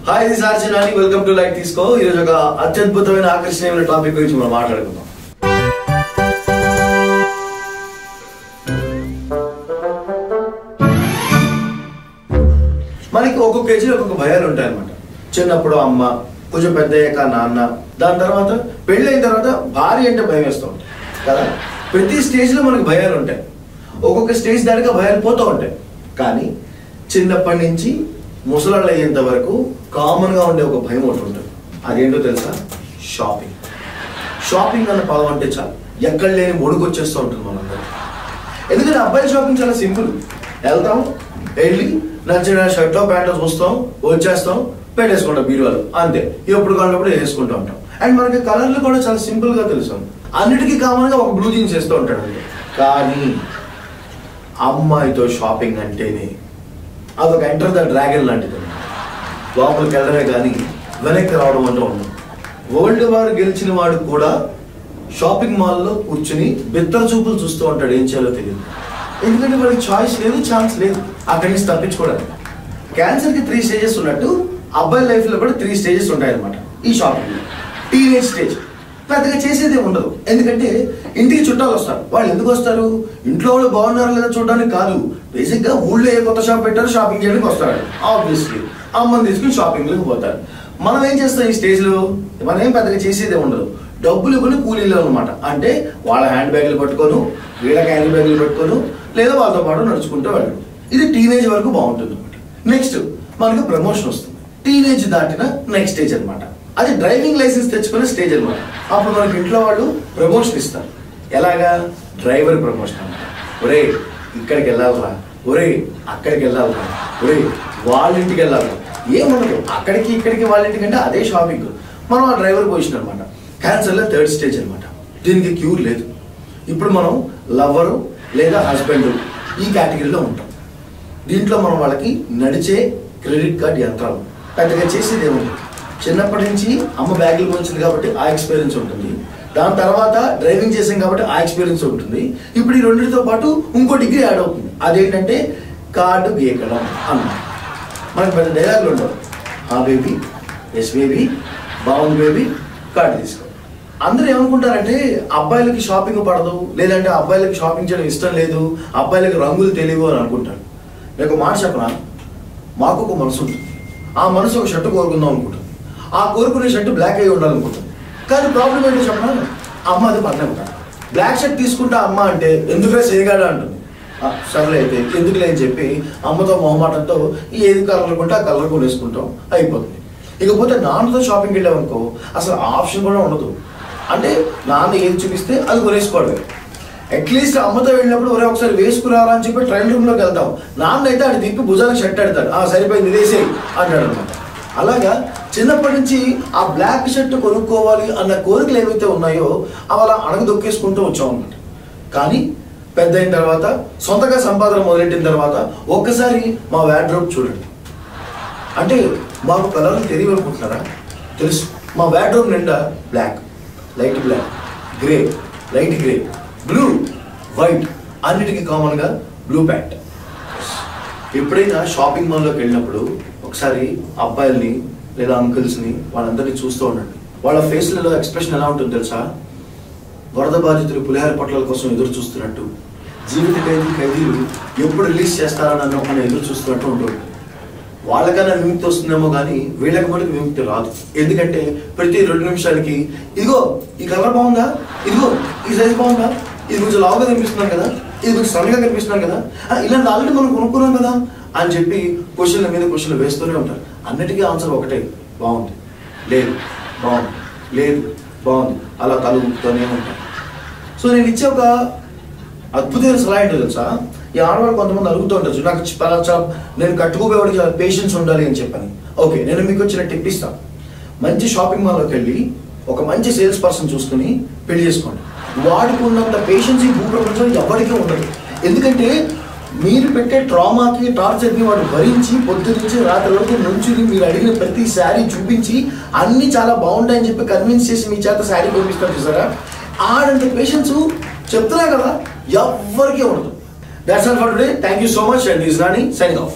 Hi this ఆర్జన్ అని welcome to like తీసుకో. ఈరోజు ఒక అత్యద్భుతమైన ఆకర్షణీయమైన టాపిక్ గురించి మనం మాట్లాడుకుందాం. మనకి ఒక్కొక్క ఏజ్లో ఒక్కొక్క భయాలు ఉంటాయన్నమాట. చిన్నప్పుడు అమ్మ, కొంచెం పెద్ద అయ్యాక నాన్న, దాని తర్వాత పెళ్ళైన తర్వాత భార్య అంటే భయం వేస్తూ ఉంటాయి కదా. ప్రతి స్టేజ్లో మనకి భయాలు ఉంటాయి. ఒక్కొక్క స్టేజ్ దానిగా భయాలు పోతూ ఉంటాయి. కానీ చిన్నప్పటి నుంచి ముసలాళ్ళు అయ్యేంత వరకు కామన్గా ఉండే ఒక భయం ఒకటి ఉంటుంది. అదేంటో తెలుసా? షాపింగ్. షాపింగ్ అన్న పదం అంటే చాలు ఎక్కడ లేని మొడుగు వచ్చేస్తూ ఉంటుంది మనందరూ. ఎందుకంటే అబ్బాయి షాపింగ్ చాలా సింపుల్. వెళ్తాం, వెళ్ళి నచ్చిన షర్ట్లో ప్యాంట్లో చూస్తాం, వచ్చేస్తాం, పెట్టేసుకుంటాం బీరువాలో, అంతే. ఎప్పుడు కావాలప్పుడు వేసుకుంటూ ఉంటాం. అండ్ మనకి కలర్లు కూడా చాలా సింపుల్గా తెలుసు. అన్నిటికీ కామన్గా ఒక బ్లూ జీన్స్ వేస్తూ ఉంటాడు అంతే. కానీ అమ్మాయితో షాపింగ్ అంటేనే అదొక ఎంటర్ ద డ్రాగన్ లాంటిది. లోపలికి వెళ్ళడమే కానీ వెనక్కి రావడం అంటూ ఉండదు. వరల్డ్ వార్ గెలిచిన వాడు కూడా షాపింగ్ మాల్లో కూర్చుని బిత్తర చూపులు చూస్తూ ఉంటాడు, ఏం చేయాలో తెలియదు. ఎందుకంటే వాడికి చాయిస్ లేదు, ఛాన్స్ లేదు అక్కడి నుంచి తప్పించుకోవడానికి. క్యాన్సర్కి 3 స్టేజెస్ ఉన్నట్టు అబ్బాయి లైఫ్లో కూడా 3 స్టేజెస్ ఉంటాయన్నమాట ఈ షాపింగ్. టీనేజ్ స్టేజ్ పెద్దగా చేసేదే ఉండదు. ఎందుకంటే ఇంటికి చుట్టాలు వస్తారు. వాళ్ళు ఎందుకు వస్తారు? ఇంట్లో వాళ్ళు బాగున్నారా లేదా చూడడానికి కాదు. బేసిక్గా ఊళ్ళో ఏ కొత్త షాప్ పెట్టారో షాపింగ్ చేయడానికి వస్తారు. ఆబ్వియస్లీ అమ్మని తీసుకుని షాపింగ్లకు పోతారు. మనం ఏం చేస్తాం ఈ స్టేజ్లో? మనం ఏం పెద్దగా చేసేదే ఉండదు. డబ్బులు ఇవ్వని కూలీలు అనమాట. అంటే వాళ్ళ హ్యాండ్ బ్యాగులు పట్టుకోను, వీళ్ళ క్యారీ బ్యాగులు పెట్టుకోను, లేదా వాళ్ళతో పాటు నడుచుకుంటూ వెళ్ళడం. ఇది టీనేజ్ వరకు బాగుంటుంది అనమాట. నెక్స్ట్ మనకు ప్రమోషన్ వస్తుంది. టీనేజ్ దాటిన నెక్స్ట్ స్టేజ్ అనమాట. అది డ్రైవింగ్ లైసెన్స్ తెచ్చుకునే స్టేజ్ అనమాట. అప్పుడు మనకి ఇంట్లో వాళ్ళు ప్రమోషన్ ఇస్తారు. ఎలాగా? డ్రైవర్ ప్రమోషన్ అనమాట. ఒరే ఇక్కడికి వెళ్ళాలరా, ఒరే అక్కడికి వెళ్ళాలరా, ఒరే వాళ్ళ ఇంటికి వెళ్ళాలరా. ఏముండదు అక్కడికి ఇక్కడికి వాళ్ళ ఇంటికి అంటే అదే షాపింగ్. మనం ఆ డ్రైవర్ పొజిషన్ అనమాట. క్యాన్సర్లో 3rd స్టేజ్ అనమాట. దీనికి క్యూర్ లేదు. ఇప్పుడు మనం లవ్వరు లేదా హస్బెండ్ ఈ కేటగిరీలో ఉంటాం. దీంట్లో మనం వాళ్ళకి నడిచే క్రెడిట్ కార్డ్ యంత్రాలు. పెద్దగా చేసేది ఏముంటుంది. చిన్నప్పటి నుంచి అమ్మ బ్యాగులు వచ్చింది కాబట్టి ఆ ఎక్స్పీరియన్స్ ఉంటుంది. దాని తర్వాత డ్రైవింగ్ చేసాం కాబట్టి ఆ ఎక్స్పీరియన్స్ ఉంటుంది. ఇప్పుడు ఈ రెండింటితో పాటు ఇంకో డిగ్రీ యాడ్ అవుతుంది. అదేంటంటే కార్డు గీయకడం అన్నమాట. మనకు పెద్ద డైలాగులు ఉండవు. ఆ బేబీ, ఎస్ బేబీ, బాగుంది బేబీ, కార్డు తీసుకో. అందరూ ఏమనుకుంటారంటే అబ్బాయిలకి షాపింగ్ పడదు, లేదంటే అబ్బాయిలకి షాపింగ్ చేయడం ఇష్టం లేదు, అబ్బాయిలకి రంగులు తెలియవు అని అనుకుంటారు. నేను మాట చెప్పనా, మాకు ఒక మనసు ఉంటుంది. ఆ మనసు ఒక షర్టు కోరుకుందాం అనుకుంటుంది. ఆ కోరుకునే షర్టు బ్లాక్ అయ్యి ఉండాలనుకుంటుంది. కానీ ప్రాబ్లం ఏంటో చెప్పనా, అమ్మ అది పక్కనే ఉంటాడు. బ్లాక్ షర్ట్ తీసుకుంటా అమ్మ అంటే ఎందుకులే చేయగాడా అంటుంది. సర్లే అయితే ఎందుకులే అని చెప్పి అమ్మతో మొహమాటంతో ఏది కలర్ కొంటే ఆ కలర్ కొనేసుకుంటాం, అయిపోతుంది. ఇకపోతే నాన్నతో షాపింగ్కి వెళ్ళామనుకో అసలు ఆప్షన్ కూడా ఉండదు. అంటే నాన్న ఏది చూపిస్తే అది కొనేసుకోవడమే. అట్లీస్ట్ అమ్మతో వెళ్ళినప్పుడు ఒరే ఒకసారి వేసుకురారా అని చెప్పి ట్రైల్ రూమ్లోకి వెళ్తాం. నాన్న అయితే అది తిప్పి భుజానికి షర్ట్ పెడతాడు. సరిపోయింది ఇదేసేయి అంటాడు అనమాట. అలాగా చిన్నప్పటి నుంచి ఆ బ్లాక్ షర్ట్ కొనుక్కోవాలి అన్న కోరికలు ఏవైతే ఉన్నాయో అవి అలా అణగదొక్కేసుకుంటూ వచ్చాం అనమాట. కానీ పెద్ద అయిన తర్వాత సొంతగా సంపాదన మొదలెట్టిన తర్వాత ఒక్కసారి మా వార్డ్రోబ్ చూడండి. అంటే మాకు కలర్లు తెలియనుకుంటున్నారా? తెలుసు. మా వార్డ్రోబ్ నిండా black, light black, grey, light grey, blue, white, అన్నిటికీ కామన్గా బ్లూ ప్యాంట్. ఎప్పుడైనా షాపింగ్ మాల్లోకి వెళ్ళినప్పుడు ఒకసారి అబ్బాయిల్ని లేదా అంకుల్స్ని వాళ్ళందరినీ చూస్తూ ఉండండి. వాళ్ళ ఫేస్లలో ఎక్స్ప్రెషన్ ఎలా ఉంటుంది తెలుసా? వరద బాధితులు పులిహార పొట్లాల కోసం ఎదురు చూస్తున్నట్టు, జీవిత ఖైదీలు ఎప్పుడు రిలీజ్ చేస్తారని ఒక ఎదురు చూస్తున్నట్టు ఉంటుంది. వాళ్ళకైనా విముక్తి వస్తుందేమో కానీ వీళ్ళకి మటుకు విముక్తి రాదు. ఎందుకంటే ప్రతి 2 నిమిషాలకి ఇదిగో ఈ కలర్ బాగుందా, ఇదిగో ఈ సైజ్ బాగుందా, ఇది కొంచెం లావుగా కనిపిస్తున్నాను కదా, ఇది కొంచెం సన్నగా కనిపిస్తున్నాను కదా, ఇలాంటి ఆల్రెడీ మనం కొనుక్కున్నాం కదా అని చెప్పి క్వశ్చన్ల మీద క్వశ్చన్లు వేస్తూనే ఉంటారు. అన్నిటికీ ఆన్సర్ ఒకటే, బాగుంది, లేదు, బాగుంది, లేదు, బాగుంది, అలా తలుపుతూనే ఉంటారు. సో నేను ఇచ్చే ఒక అద్భుతమైన సలహా ఏంటో తెలుసా? ఈ ఆడవాళ్ళు కొంతమంది అడుగుతూ ఉంటారు, నాకు నేను కట్టుకోబోయేవాడికి చాలా పేషెన్స్ ఉండాలి అని చెప్పని. ఓకే, నేను మీకు వచ్చిన టిప్ ఇస్తాను. మంచి షాపింగ్ మాల్లోకి వెళ్ళి ఒక మంచి సేల్స్ పర్సన్ చూసుకుని పెళ్లి చేసుకోండి. వాడికి ఉన్నంత పేషెన్స్ ఈ భూప్రపంచంలో ఎవరికీ ఉండదు. ఎందుకంటే మీరు పెట్టే ట్రామాకి, టార్చర్ని వాడు భరించి పొద్దు నుంచి రాత్రి వరకు నుంచుని మీరు అడిగిన ప్రతి శారీ చూపించి అన్నీ చాలా బాగుంటాయని చెప్పి కన్విన్స్ చేసి మీ చేత శారీ పంపిస్తారు చూసారా? ఆడంత పేషెన్స్ చెప్తున్నా కదా ఎవ్వరికీ ఉండదు. That's all for today. Thank you so much and this is Rani signing off.